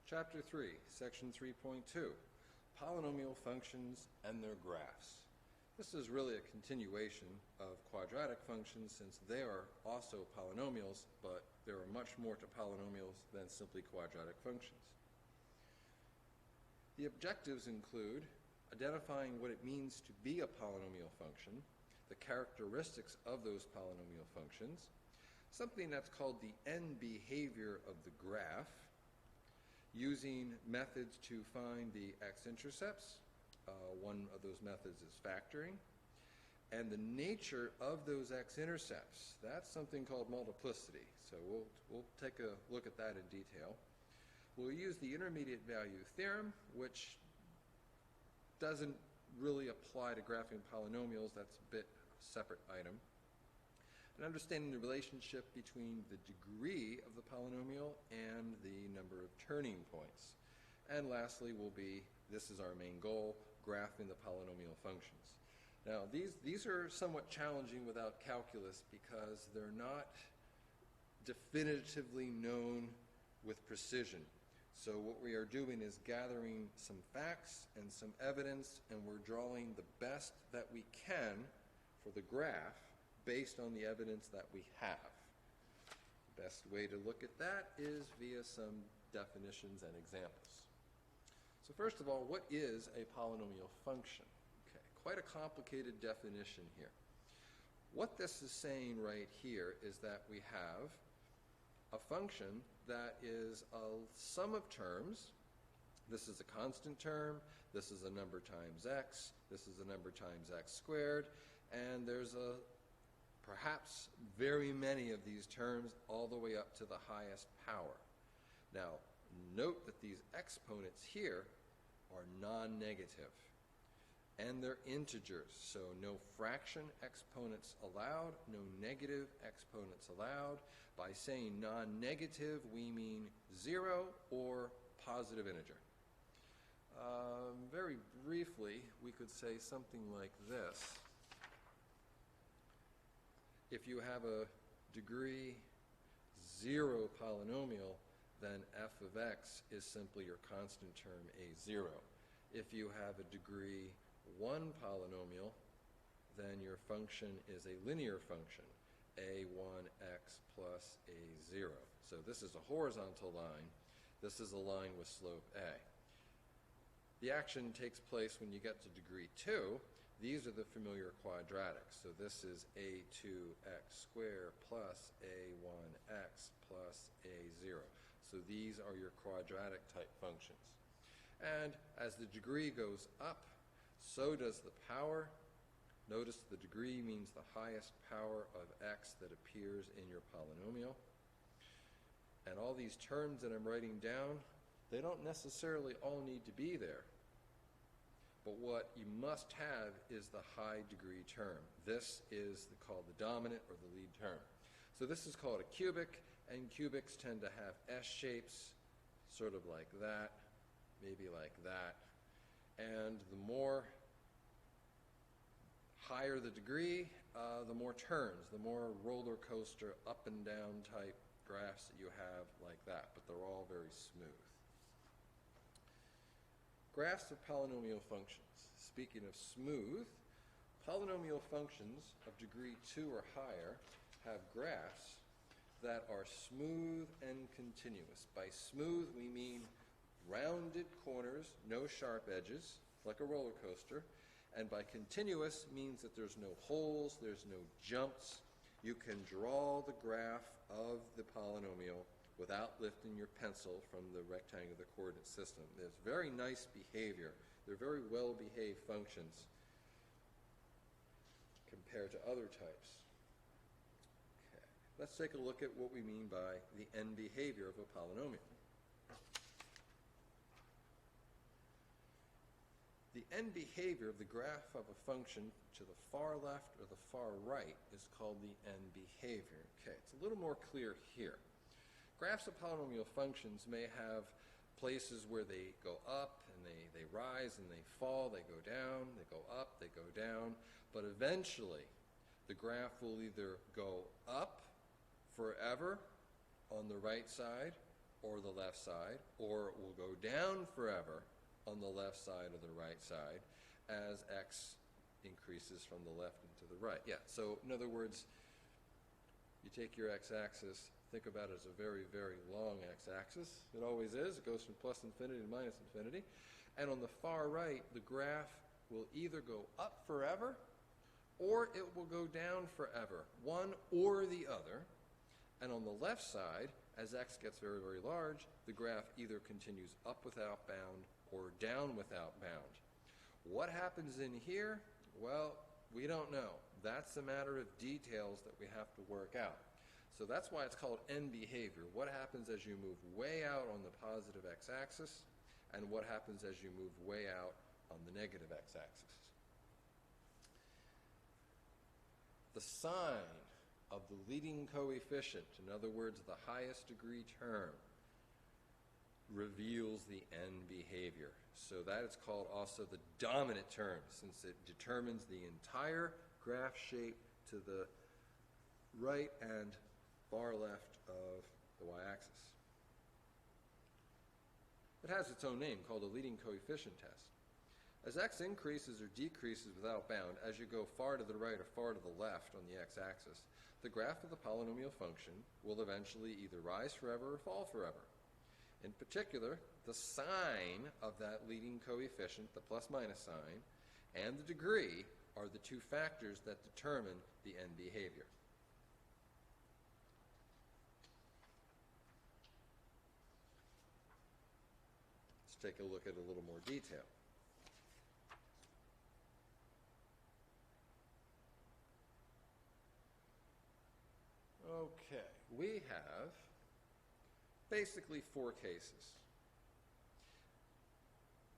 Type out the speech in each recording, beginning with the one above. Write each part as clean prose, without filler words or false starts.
Chapter 3, Section 3.2, Polynomial Functions and Their Graphs. This is really a continuation of quadratic functions since they are also polynomials, but there are much more to polynomials than simply quadratic functions. The objectives include identifying what it means to be a polynomial function, the characteristics of those polynomial functions, something that's called the end behavior of the graph, using methods to find the x-intercepts. One of those methods is factoring. And the nature of those x-intercepts, that's something called multiplicity. So we'll take a look at that in detail. We'll use the intermediate value theorem, which doesn't really apply to graphing polynomials. That's a bit separate item. And understanding the relationship between the degree of the polynomial and the number of turning points. And lastly will be, this is our main goal, graphing the polynomial functions. Now these are somewhat challenging without calculus because they're not definitively known with precision. So what we are doing is gathering some facts and some evidence, and we're drawing the best that we can for the graph based on the evidence that we have. The best way to look at that is via some definitions and examples. So first of all, what is a polynomial function? Okay, quite a complicated definition here. What this is saying right here is that we have a function that is a sum of terms. This is a constant term, this is a number times x, this is a number times x squared, and there's perhaps very many of these terms all the way up to the highest power. Now, note that these exponents here are non-negative, and they're integers, so no fraction exponents allowed, no negative exponents allowed. By saying non-negative, we mean 0 or positive integer. Very briefly, we could say something like this. If you have a degree 0 polynomial, then f of x is simply your constant term a0. If you have a degree 1 polynomial, then your function is a linear function, a1x plus a0. So this is a horizontal line. This is a line with slope a. The action takes place when you get to degree 2. These are the familiar quadratics. So this is a2x squared plus a1x plus a0. So these are your quadratic type functions. And as the degree goes up, so does the power. Notice the degree means the highest power of x that appears in your polynomial. And all these terms that I'm writing down, they don't necessarily all need to be there. But what you must have is the high degree term. This is called the dominant or the lead term. So this is called a cubic, and cubics tend to have S shapes, sort of like that, maybe like that. And the more higher the degree, the more turns, the more roller coaster up and down type graphs that you have like that, but they're all very smooth. Graphs of polynomial functions. Speaking of smooth, polynomial functions of degree 2 or higher have graphs that are smooth and continuous. By smooth, we mean rounded corners, no sharp edges, like a roller coaster. And by continuous means that there's no holes, there's no jumps. You can draw the graph of the polynomial without lifting your pencil from the rectangular coordinate system. There's very nice behavior. They're very well-behaved functions compared to other types. Okay. Let's take a look at what we mean by the end behavior of a polynomial. The end behavior of the graph of a function to the far left or the far right is called the end behavior. Okay, it's a little more clear here. Graphs of polynomial functions may have places where they go up and they rise and they fall, they go down, they go up, they go down, but eventually the graph will either go up forever on the right side or the left side, or it will go down forever on the left side or the right side as x increases from the left into the right. Yeah, so in other words, you take your x-axis, think about it as a very, very long x-axis. It always is. It goes from plus infinity to minus infinity. And on the far right, the graph will either go up forever or it will go down forever, one or the other. And on the left side, as x gets very, very large, the graph either continues up without bound or down without bound. What happens in here? Well, we don't know. That's a matter of details that we have to work out. So that's why it's called end behavior. What happens as you move way out on the positive x-axis, and what happens as you move way out on the negative x-axis. The sign of the leading coefficient, in other words, the highest degree term, reveals the end behavior. So that is called also the dominant term, since it determines the entire graph shape to the right and far left of the y-axis. It has its own name, called a leading coefficient test. As x increases or decreases without bound, as you go far to the right or far to the left on the x-axis, the graph of the polynomial function will eventually either rise forever or fall forever. In particular, the sign of that leading coefficient, the plus-minus sign, and the degree are the two factors that determine the end behavior. Let's take a look at a little more detail. Okay, we have basically four cases.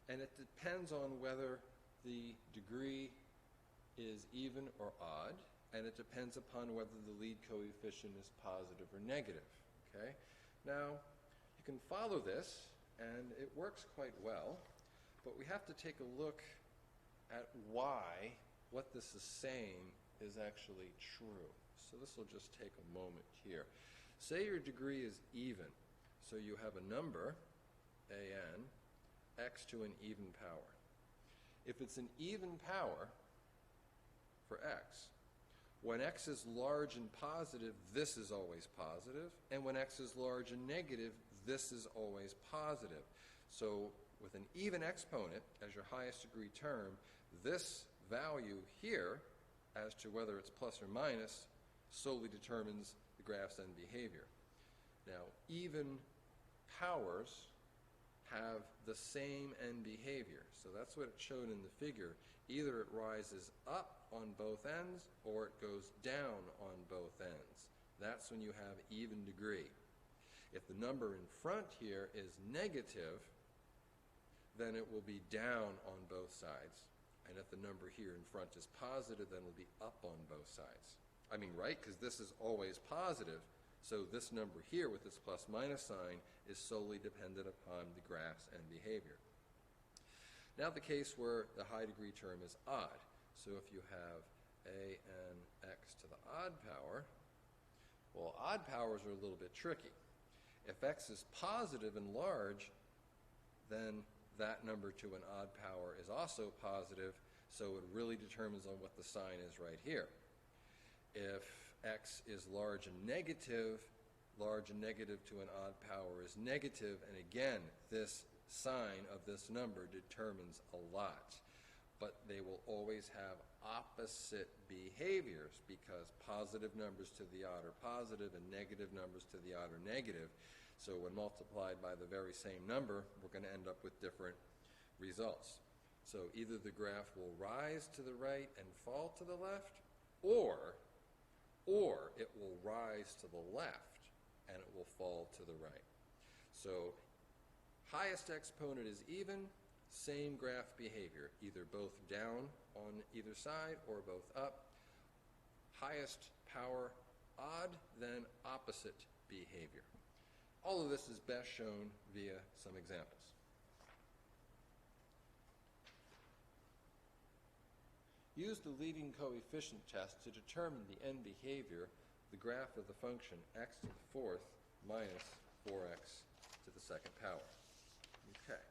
And it depends on whether the degree is even or odd, and it depends upon whether the lead coefficient is positive or negative. Okay? Now, you can follow this, and it works quite well, but we have to take a look at why what this is saying is actually true. So this will just take a moment here. Say your degree is even. So you have a number, an, x to an even power. If it's an even power for x, when x is large and positive, this is always positive. And when x is large and negative, this is always positive. So with an even exponent as your highest degree term, this value here, as to whether it's plus or minus, solely determines the graph's end behavior. Now, even powers have the same end behavior. So that's what it showed in the figure. Either it rises up on both ends or it goes down on both ends. That's when you have even degree. If the number in front here is negative, then it will be down on both sides. And if the number here in front is positive, then it will be up on both sides. I mean, right? Because this is always positive. So this number here with this plus-minus sign is solely dependent upon the graph's end behavior. Now the case where the high degree term is odd. So if you have a n x to the odd power, well, odd powers are a little bit tricky. If x is positive and large, then that number to an odd power is also positive, so it really determines on what the sign is right here. If x is large and negative to an odd power is negative, and again, this sign of this number determines a lot. But they will always have opposite behaviors because positive numbers to the odd are positive and negative numbers to the odd are negative. So when multiplied by the very same number, we're going to end up with different results. So either the graph will rise to the right and fall to the left, or it will rise to the left and it will fall to the right. So highest exponent is even, same graph behavior, either both down on either side or both up. Highest power odd, then opposite behavior. All of this is best shown via some examples. Use the leading coefficient test to determine the end behavior, the graph of the function x to the fourth minus 4x to the second power. Okay,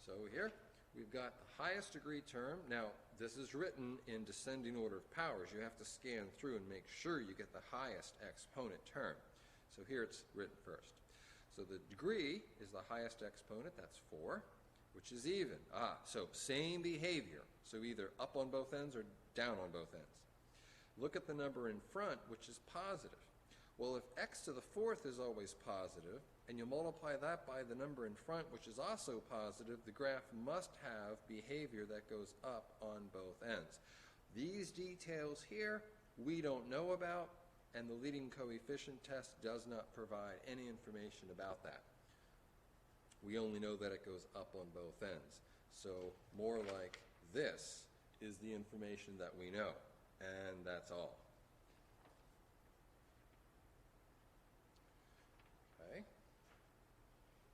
so here we've got the highest degree term. Now, this is written in descending order of powers. You have to scan through and make sure you get the highest exponent term. So here it's written first. So the degree is the highest exponent, that's 4, which is even. So same behavior. So either up on both ends or down on both ends. Look at the number in front, which is positive. Well, if x to the 4th is always positive, and you multiply that by the number in front, which is also positive, the graph must have behavior that goes up on both ends. These details here we don't know about, and the leading coefficient test does not provide any information about that. We only know that it goes up on both ends. So more like this is the information that we know, and that's all. Okay.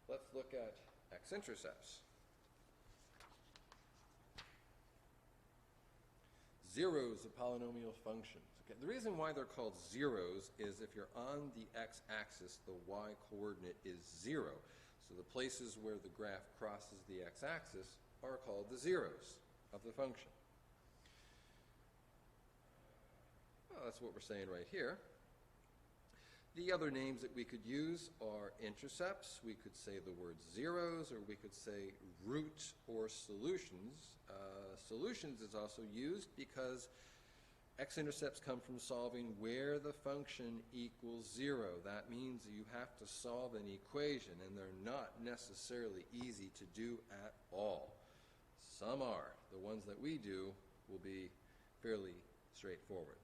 Let's look at x-intercepts. Zeros of polynomial functions. Okay. The reason why they're called zeros is if you're on the x-axis, the y-coordinate is 0. So the places where the graph crosses the x-axis are called the zeros of the function. Well, that's what we're saying right here. The other names that we could use are intercepts. We could say the word zeros, or we could say root or solutions. Solutions is also used because x-intercepts come from solving where the function equals 0. That means you have to solve an equation, and they're not necessarily easy to do at all. Some are. The ones that we do will be fairly straightforward.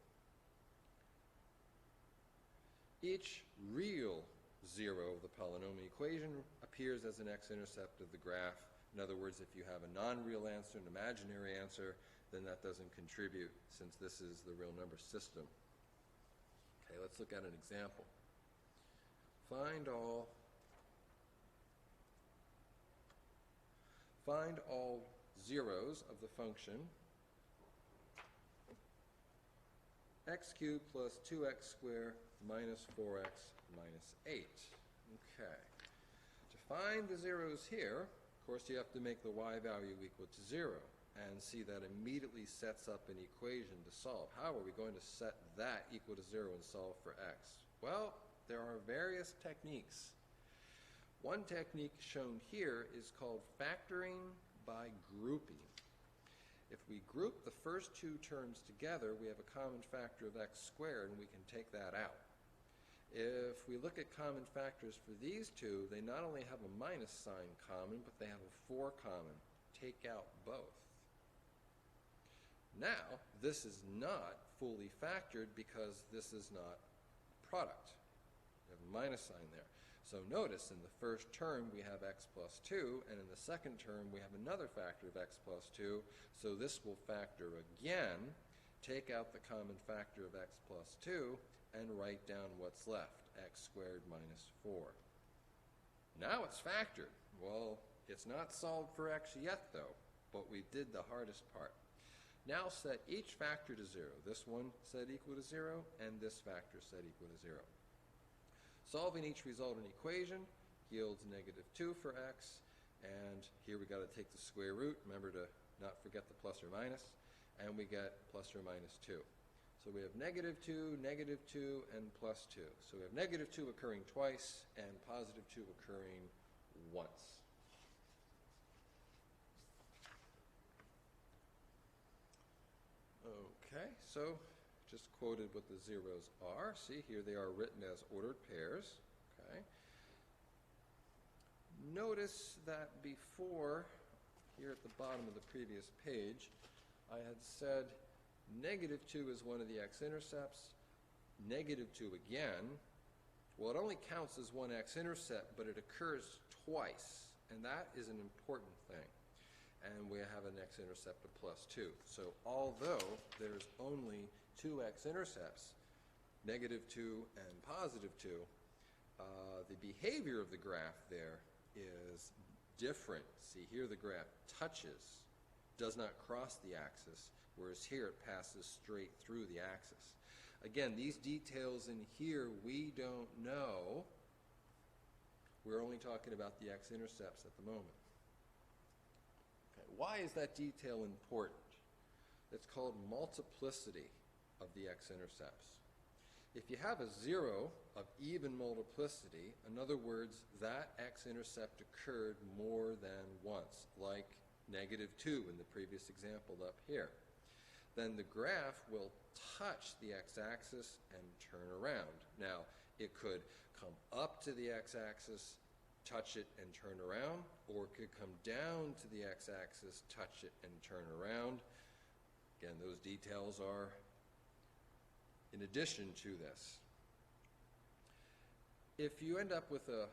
Each real zero of the polynomial equation appears as an x-intercept of the graph. In other words, if you have a non-real answer, an imaginary answer, then that doesn't contribute since this is the real number system. Okay, let's look at an example. Find all zeros of the function x cubed plus 2x squared minus 4x minus 8. Okay. To find the zeros here, of course, you have to make the y value equal to 0. And see, that immediately sets up an equation to solve. How are we going to set that equal to 0 and solve for x? Well, there are various techniques. One technique shown here is called factoring by grouping. If we group the first two terms together, we have a common factor of x squared, and we can take that out. If we look at common factors for these two, they not only have a minus sign common, but they have a 4 common. Take out both. Now, this is not fully factored because this is not product. We have a minus sign there. So notice in the first term we have x plus 2, and in the second term we have another factor of x plus 2. So this will factor again, take out the common factor of x plus 2, and write down what's left, x squared minus 4. Now it's factored. Well, it's not solved for x yet though, but we did the hardest part. Now set each factor to 0. This one set equal to 0, and this factor set equal to 0. Solving each resultant equation yields negative 2 for x, and here we got to take the square root. Remember to not forget the plus or minus, and we get plus or minus 2. So we have negative 2, and plus 2. So we have negative 2 occurring twice, and positive 2 occurring once. Okay, so just quoted what the zeros are. See, here they are written as ordered pairs. Okay. Notice that before, here at the bottom of the previous page, I had said negative 2 is one of the x-intercepts, negative 2 again. Well, it only counts as one x-intercept, but it occurs twice, and that is an important thing. And we have an x-intercept of plus 2. So although there's only 2 x-intercepts, negative 2 and positive 2, the behavior of the graph there is different. See, here the graph touches, does not cross the axis, whereas here it passes straight through the axis. Again, these details in here we don't know. We're only talking about the x-intercepts at the moment. Okay, why is that detail important? It's called multiplicity of the x-intercepts. If you have a 0 of even multiplicity, in other words, that x-intercept occurred more than once, like -2 in the previous example up here, then the graph will touch the x-axis and turn around. Now, it could come up to the x-axis, touch it and turn around, or it could come down to the x-axis, touch it and turn around. Again, those details are in addition to this. If you end up with a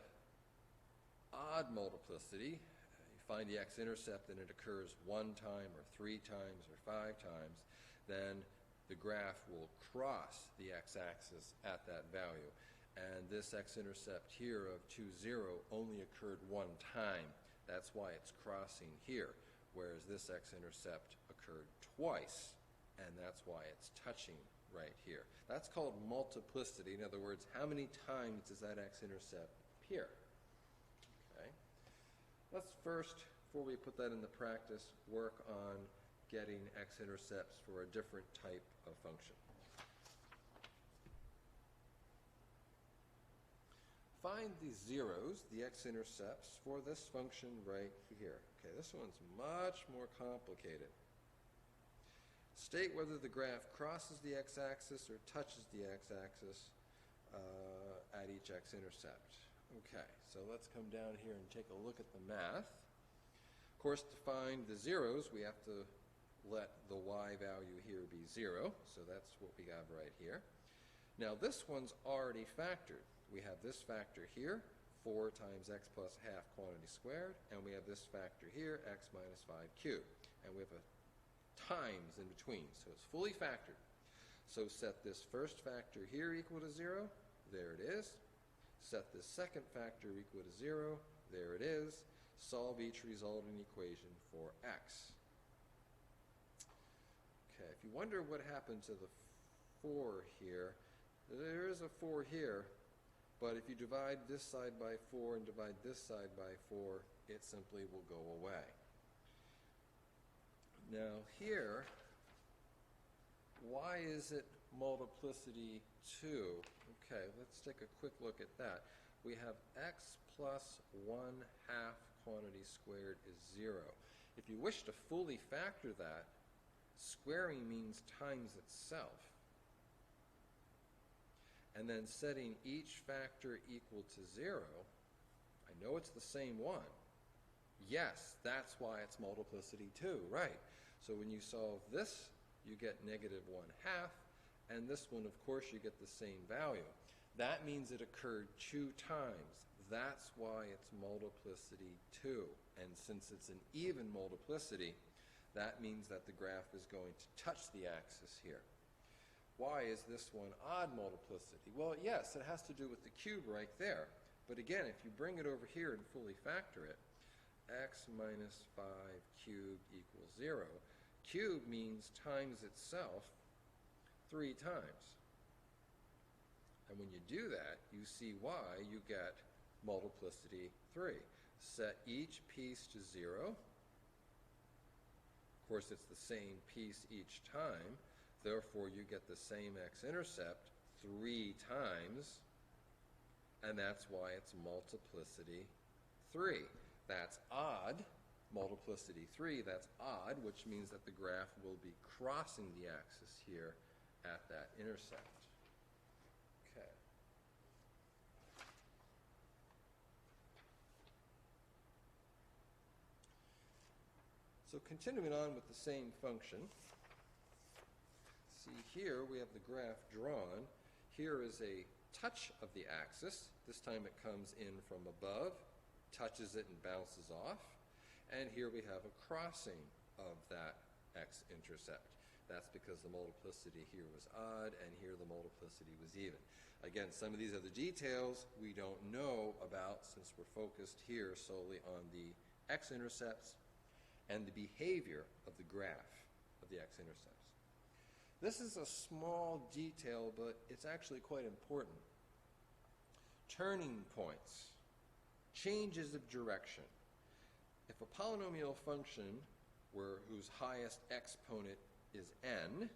odd multiplicity, you find the x-intercept and it occurs 1 time or 3 times or 5 times, then the graph will cross the x-axis at that value. And this x-intercept here of 2, 0 only occurred 1 time. That's why it's crossing here, whereas this x-intercept occurred twice, and that's why it's touching right here. That's called multiplicity. In other words, how many times does that x-intercept appear? Okay. Let's first, before we put that into practice, work on getting x-intercepts for a different type of function. Find the zeros, the x-intercepts, for this function right here. Okay, this one's much more complicated. State whether the graph crosses the x-axis or touches the x-axis at each x-intercept. Okay, so let's come down here and take a look at the math. Of course, to find the zeros, we have to let the y value here be 0, so that's what we have right here. Now, this one's already factored. We have this factor here, 4 times x plus half quantity squared, and we have this factor here, x minus 5 cubed. And we have a times in between, so it's fully factored. So set this first factor here equal to 0, there it is. Set this second factor equal to 0, there it is. Solve each resulting equation for x. Okay, if you wonder what happened to the 4 here, there is a 4 here, but if you divide this side by 4 and divide this side by 4, it simply will go away. Now here, why is it multiplicity 2? Okay, let's take a quick look at that. We have x plus 1/2 quantity squared is 0. If you wish to fully factor that, squaring means times itself. And then setting each factor equal to 0, I know it's the same one. Yes, that's why it's multiplicity 2, right? So when you solve this, you get -1/2, and this one, of course, you get the same value. That means it occurred 2 times. That's why it's multiplicity 2. And since it's an even multiplicity, that means that the graph is going to touch the axis here. Why is this one odd multiplicity? Well, yes, it has to do with the cube right there. But again, if you bring it over here and fully factor it, x minus 5 cubed equals 0. Cube means times itself 3 times. And when you do that, you see why you get multiplicity 3. Set each piece to 0. Of course, it's the same piece each time. Therefore, you get the same x-intercept 3 times. And that's why it's multiplicity 3. That's odd. Multiplicity 3, that's odd, which means that the graph will be crossing the axis here at that intercept. Okay. So continuing on with the same function, see here we have the graph drawn. Here is a touch of the axis. This time it comes in from above, touches it and bounces off. And here we have a crossing of that x-intercept. That's because the multiplicity here was odd and here the multiplicity was even. Again, some of these other details we don't know about since we're focused here solely on the x-intercepts and the behavior of the graph of the x-intercepts. This is a small detail, but it's actually quite important. Turning points changes of direction. If a polynomial function whose highest exponent is n,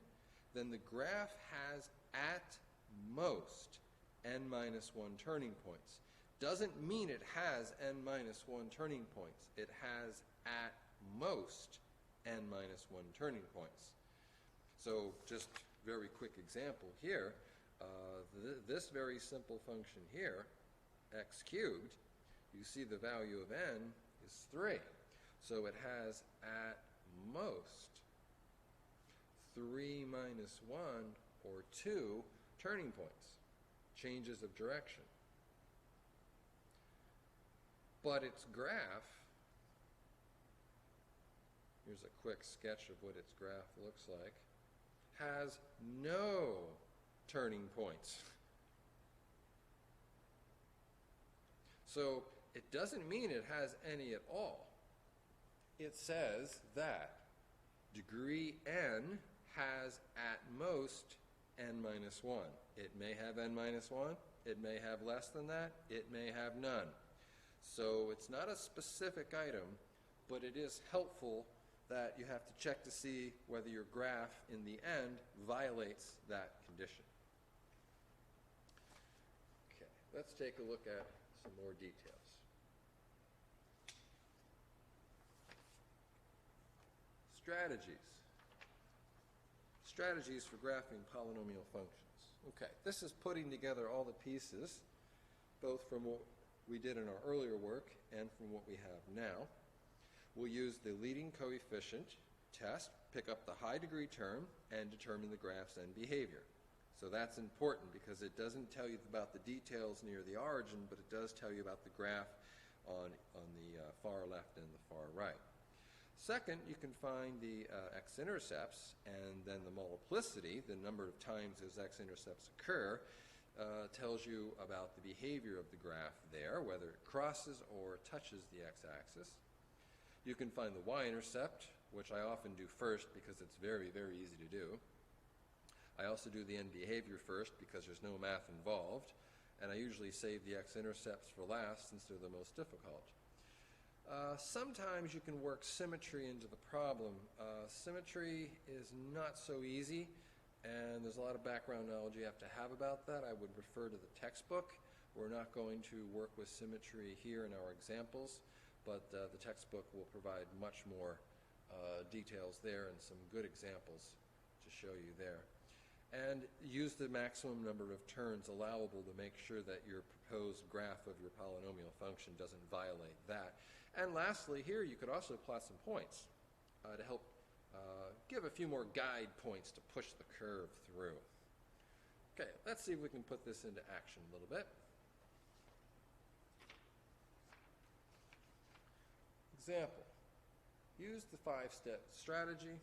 then the graph has at most n minus 1 turning points. Doesn't mean it has n minus 1 turning points. It has at most n minus 1 turning points. So just very quick example here, this very simple function here, x cubed, you see the value of n is 3. So it has at most 3 minus 1 or 2 turning points, changes of direction. But its graph, here's a quick sketch of what its graph looks like, has no turning points. So it doesn't mean it has any at all. It says that degree n has at most n minus 1. It may have n minus 1. It may have less than that. It may have none. So it's not a specific item, but it is helpful that you have to check to see whether your graph in the end violates that condition. Okay, let's take a look at some more details. Strategies for graphing polynomial functions. Okay, this is putting together all the pieces, both from what we did in our earlier work and from what we have now. We'll use the leading coefficient test, pick up the high degree term, and determine the graph's end behavior. So that's important because it doesn't tell you about the details near the origin, but it does tell you about the graph on the far left and the far right. Second, you can find the x-intercepts, and then the multiplicity, the number of times those x-intercepts occur, tells you about the behavior of the graph there, whether it crosses or touches the x-axis. You can find the y-intercept, which I often do first because it's very, very easy to do. I also do the end behavior first because there's no math involved, and I usually save the x-intercepts for last since they're the most difficult. Sometimes you can work symmetry into the problem. Symmetry is not so easy, and there's a lot of background knowledge you have to have about that. I would refer to the textbook. We're not going to work with symmetry here in our examples, but the textbook will provide much more details there and some good examples to show you there. And use the maximum number of turns allowable to make sure that your proposed graph of your polynomial function doesn't violate that. And lastly, here you could also plot some points to help give a few more guide points to push the curve through. Okay, let's see if we can put this into action a little bit. Example, use the 5-step strategy,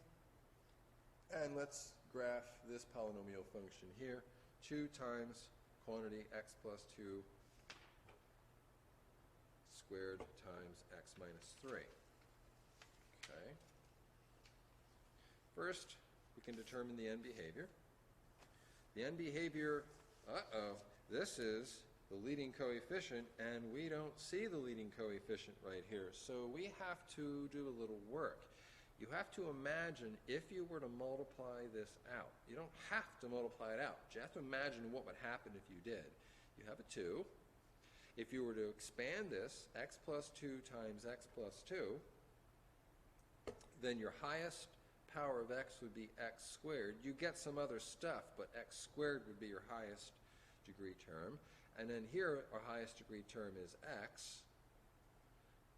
and let's graph this polynomial function here, 2 times quantity x plus 2 squared times x minus 3. Okay. First, we can determine the end behavior. The end behavior, this is the leading coefficient, and we don't see the leading coefficient right here, so we have to do a little work. You have to imagine if you were to multiply this out. You don't have to multiply it out. You have to imagine what would happen if you did. You have a 2. If you were to expand this, x plus 2 times x plus 2, then your highest power of x would be x squared. You get some other stuff, but x squared would be your highest degree term. And then here, our highest degree term is x.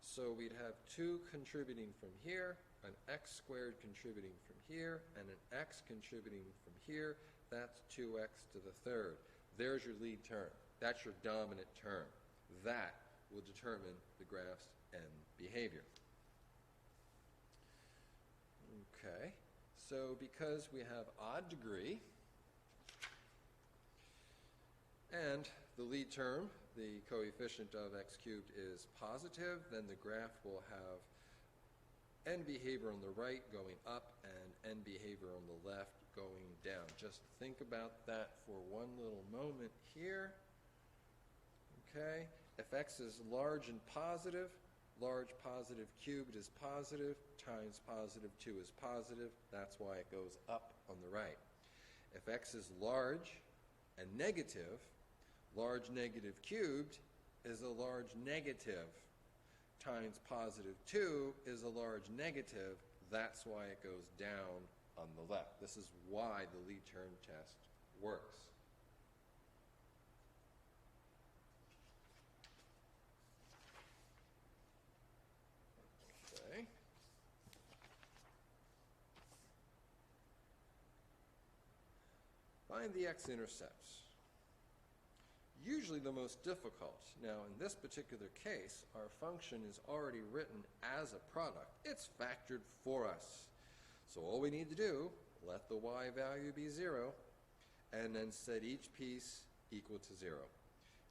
So we'd have 2 contributing from here, an x squared contributing from here, and an x contributing from here. That's 2x to the third. There's your lead term. That's your dominant term. That will determine the graph's end behavior. Okay, so because we have odd degree, and the lead term, the coefficient of x cubed, is positive, then the graph will have end behavior on the right going up and end behavior on the left going down. Just think about that for one little moment here. Okay, If x is large and positive, large positive cubed is positive, times positive 2 is positive. That's why it goes up on the right. If x is large and negative, large negative cubed is a large negative, times positive 2 is a large negative. That's why it goes down on the left. This is why the lead term test works. Okay. Find the x-intercepts. Usually the most difficult. Now, in this particular case, our function is already written as a product. It's factored for us. So all we need to do, let the y value be 0, and then set each piece equal to 0.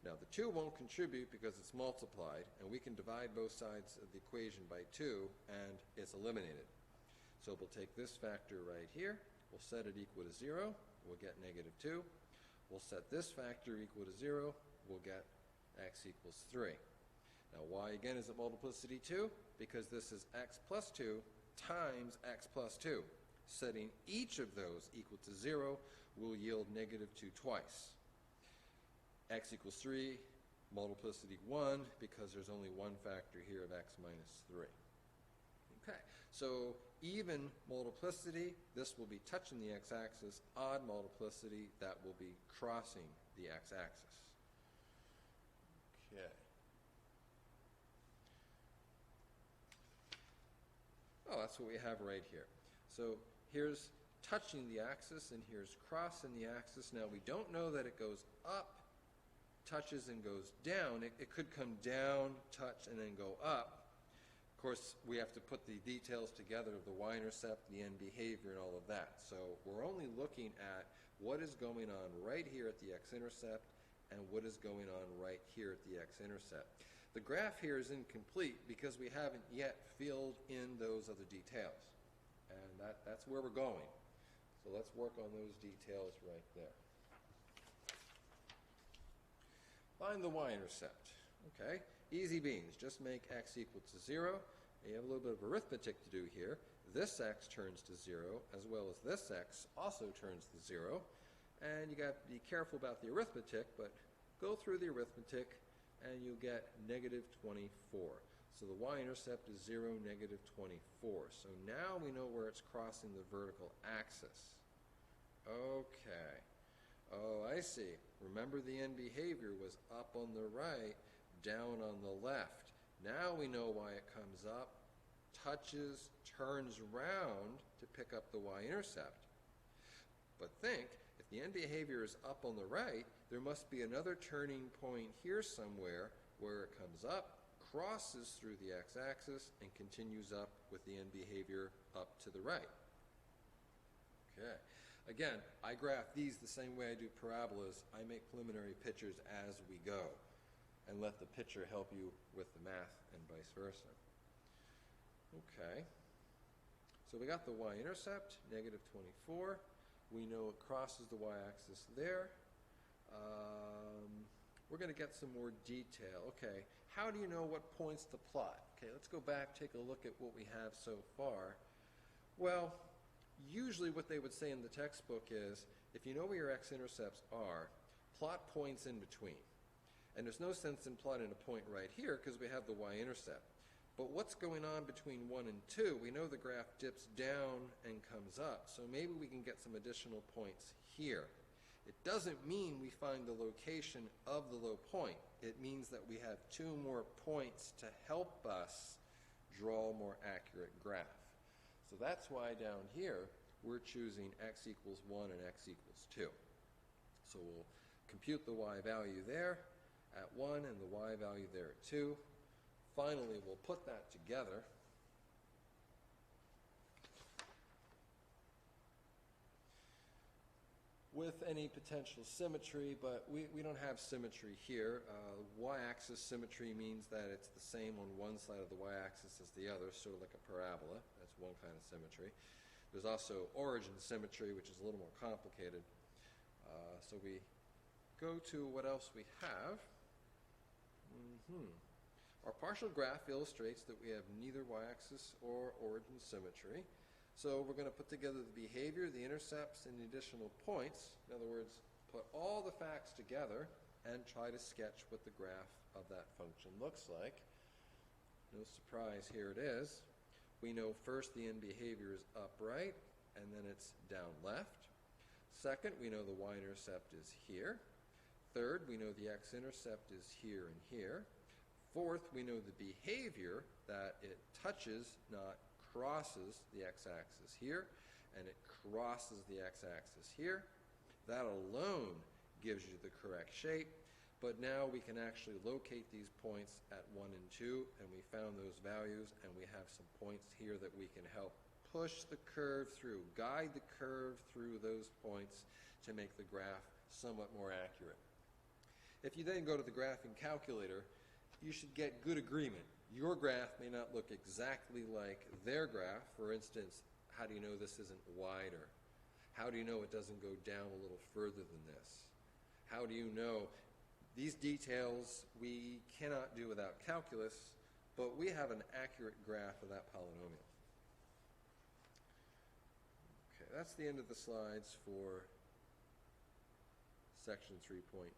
Now, the 2 won't contribute because it's multiplied, and we can divide both sides of the equation by 2, and it's eliminated. So we'll take this factor right here, we'll set it equal to 0, we'll get negative 2. We'll set this factor equal to 0, we'll get x equals 3. Now, y again is at multiplicity 2 because this is x plus 2 times x plus 2. Setting each of those equal to 0 will yield negative 2 twice. X equals 3, multiplicity 1, because there's only one factor here of x minus 3. Okay, so even multiplicity, this will be touching the x-axis. Odd multiplicity, that will be crossing the x-axis. Okay. Oh, that's what we have right here. So here's touching the axis, and here's crossing the axis. Now, we don't know that it goes up, touches, and goes down. It could come down, touch, and then go up. Of course, we have to put the details together of the y-intercept, the end behavior, and all of that. So we're only looking at what is going on right here at the x-intercept and what is going on right here at the x-intercept. The graph here is incomplete because we haven't yet filled in those other details. And that's where we're going. So let's work on those details right there. Find the y-intercept. Okay, easy beans. Just make x equal to 0. You have a little bit of arithmetic to do here. This x turns to 0, as well as this x also turns to 0. And you got to be careful about the arithmetic, but go through the arithmetic and you'll get negative 24. So the y-intercept is 0, negative 24. So now we know where it's crossing the vertical axis. Okay. Oh, I see. Remember, the end behavior was up on the right, down on the left. Now we know why it comes up, touches, turns round to pick up the y-intercept. But think, if the end behavior is up on the right, there must be another turning point here somewhere where it comes up, crosses through the x-axis, and continues up with the end behavior up to the right. Okay. Again, I graph these the same way I do parabolas. I make preliminary pictures as we go and let the picture help you with the math and vice versa. Okay. So we got the y-intercept, negative 24. We know it crosses the y-axis there. We're going to get some more detail. Okay, how do you know what points to plot? Okay, let's go back, take a look at what we have so far. Well, usually what they would say in the textbook is, if you know where your x-intercepts are, plot points in between. And there's no sense in plotting a point right here because we have the y-intercept. But what's going on between 1 and 2? We know the graph dips down and comes up, so maybe we can get some additional points here. It doesn't mean we find the location of the low point. It means that we have 2 more points to help us draw a more accurate graph. So that's why down here we're choosing x equals 1 and x equals 2. So we'll compute the y value there at 1 and the y value there at 2. Finally, we'll put that together. With any potential symmetry, but we don't have symmetry here. Y-axis symmetry means that it's the same on one side of the y-axis as the other, sort of like a parabola. That's one kind of symmetry. There's also origin symmetry, which is a little more complicated. So we go to what else we have. Our partial graph illustrates that we have neither y-axis or origin symmetry. So we're going to put together the behavior, the intercepts, and the additional points. In other words, put all the facts together and try to sketch what the graph of that function looks like. No surprise, here it is. We know first the end behavior is upright, and then it's down left. Second, we know the y-intercept is here. Third, we know the x-intercept is here and here. Fourth, we know the behavior, that it touches, not crosses, the x-axis here, and it crosses the x-axis here. That alone gives you the correct shape, but now we can actually locate these points at 1 and 2, and we found those values, and we have some points here that we can help push the curve through, guide the curve through those points to make the graph somewhat more accurate. If you then go to the graphing calculator, you should get good agreement. Your graph may not look exactly like their graph. For instance, how do you know this isn't wider? How do you know it doesn't go down a little further than this? How do you know? These details we cannot do without calculus, but we have an accurate graph of that polynomial. Okay, that's the end of the slides for section 3.2.